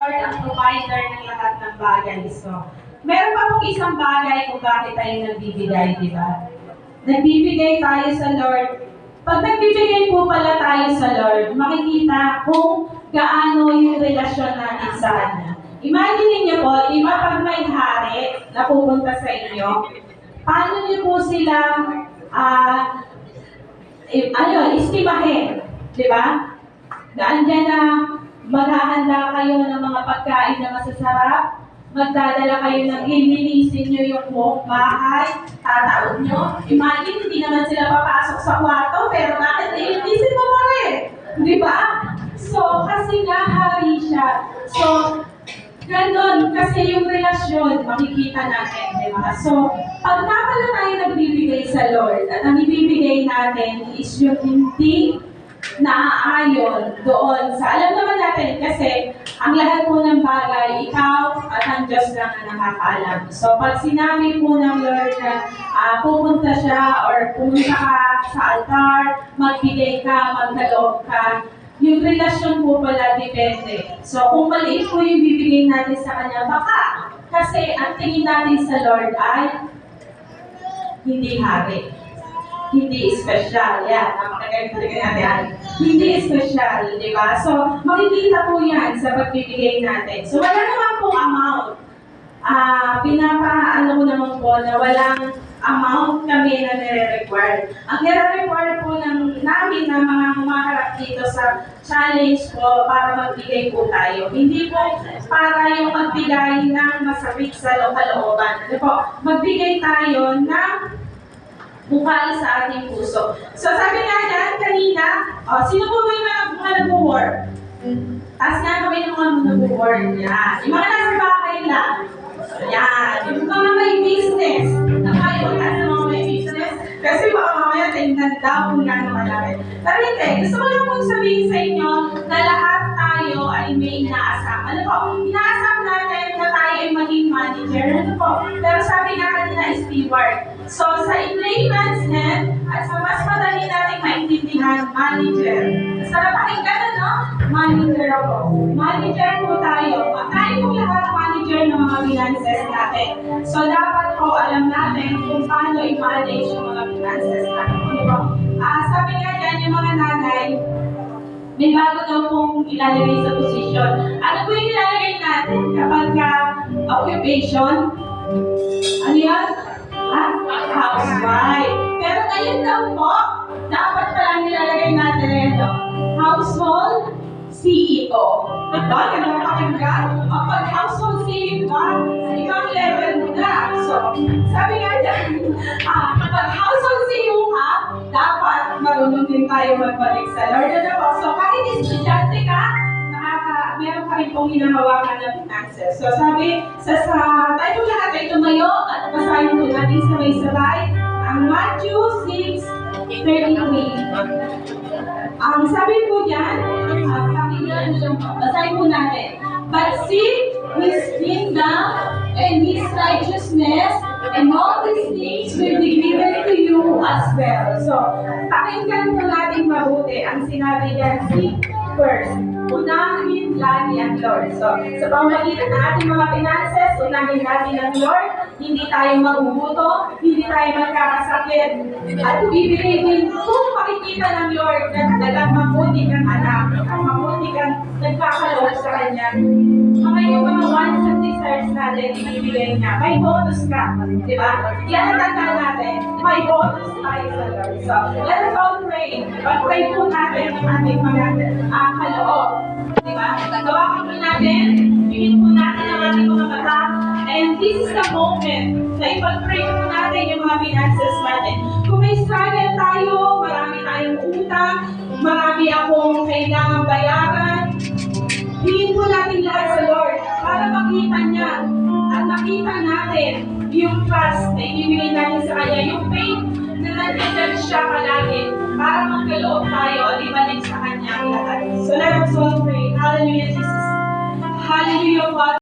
Lord ang provider ng lahat ng bagay. So, meron pa pong isang bagay kung bakit tayo nagbibigay, di ba? Nagbibigay tayo sa Lord. Pag nagbibigay po pala tayo sa Lord, makikita kung gaano yung relasyon natin sa Kanya. Imagine niyo po, di ba pag may hari na pupunta sa inyo, paano niyo po sila istimahin? Di ba? Gaandyan na maghahanda kayo ng mga pagkain na masasarap, magdadala kayo ng lilinisin nyo yung buong bahay, tataon nyo. Imagine, hindi naman sila papasok sa kwarto, pero bakit lilinisin mo pa rin? Di ba? So, kasi nga hari siya. So, ganon, kasi yung relasyon, makikita natin, di ba? So, pag pala tayo nagbibigay sa Lord, at ang ibibigay natin is yung hindi naaayon doon sa, alam naman natin kasi ang lahat po ng bagay, ikaw at ang Diyos lang ang nakakaalam. So pag sinabi po ng Lord na pupunta siya or pumunta ka sa altar, magbigay ka, magkaloob ka, yung relasyon po pala depende. So kung maliit po yung bibigay natin sa Kanya, baka kasi ang tingin natin sa Lord ay hindi hari. Hindi special. Yan, napakagaling talaga natin. Hindi special, di ba? So, makikita po yan sa pagbibigay natin. So, wala naman pong amount. Mo naman po na walang amount kami na nire-require. Ang nire-require po namin na mga humaharap dito sa challenge po para magbigay po tayo. Hindi po para yung magbigay ng masakit sa kalooban. Ano po? Magbigay tayo ng bukal sa ating puso. So sabi nga yan kanina, sino po ba yung mga nag-work? Taas nga kami ng mga nag-work. Yan. Yung mga nasa bahay lang. Yan. Yung mga may business. Nakayo, taas ng mga may business. Kasi baka mamaya tingnan daw kung gano'n malaki. Pero hindi. Gusto ko lang pong sabihin sa inyo na lahat tayo ay may inaasam. Ano po? Inaasam natin na tayo ay maging manager. Ano po? Pero sabi nga kanina is steward. So, sa layman's end, at sa mas madali natin maintindihan, manager. Sarap pakinggan, no? Manager ako. Manager po tayo. Tayo po lahat manager ng mga finances natin. So, dapat po alam natin kung paano i-manage yung mga finances natin. Sabi nga dyan, yung mga nanay, may bago daw pong ilalagay sa posisyon. Ano po yung ilalagay natin kapag occupation? Ano yan? Housewife. Pero ngayon daw po, dapat palang nilalagay natin ito. Household CEO. Diba? Ganun pakinggan. Pag household CEO ka, ibang level mo na. So, sabi nga dyan, kapag household CEO ka, dapat marunong din tayo magbalik sa Lord. Ano po? So, kahit estudyante ka, meron pa rin pong hinahawakan ng finances. So sabi, tayo lahat ay tumayo at basahin po natin sabay-sabay ang Matthew 6:33. Ang sabi po dyan, basahin po natin. But seek His kingdom and His righteousness, and all these things will be given to you as well. So, pakinggan po natin mabuti ang sinabi niya, seek first. Unahin lagi ang Lord. So, sa pamamagitan ng ating mga finances, unahin natin ang Lord. Hindi tayo maguguto, hindi tayo magkakasakit. At ibibigay din kung makikita ng Lord na talagang mabuti kang anak, at mabuti kang nagkakaloob sa Kanya. Yung mga wants and desires natin, ibibigay niya. May bonus ka. Di ba? Yan ang tanda natin. May bonus tayo sa Lord. So, let us all pray. Pag-pray po natin ang ating mga kaloob. Di ba? Gawakin po natin. Bigyan po natin ang ating mga mata. And this is the moment na ipag-pray po natin yung mga finances natin. Kung may struggle tayo, marami tayong utang, marami akong kailangang bayaran, hingin po natin lahat sa Lord para makita niya at makita natin yung trust na ibibigay natin sa Kanya, yung faith na nandiyan siya palagi para magkaloob tayo at ibalik sa Kanya ang lahat. So let us all pray. Hallelujah, Jesus. Hallelujah, Father.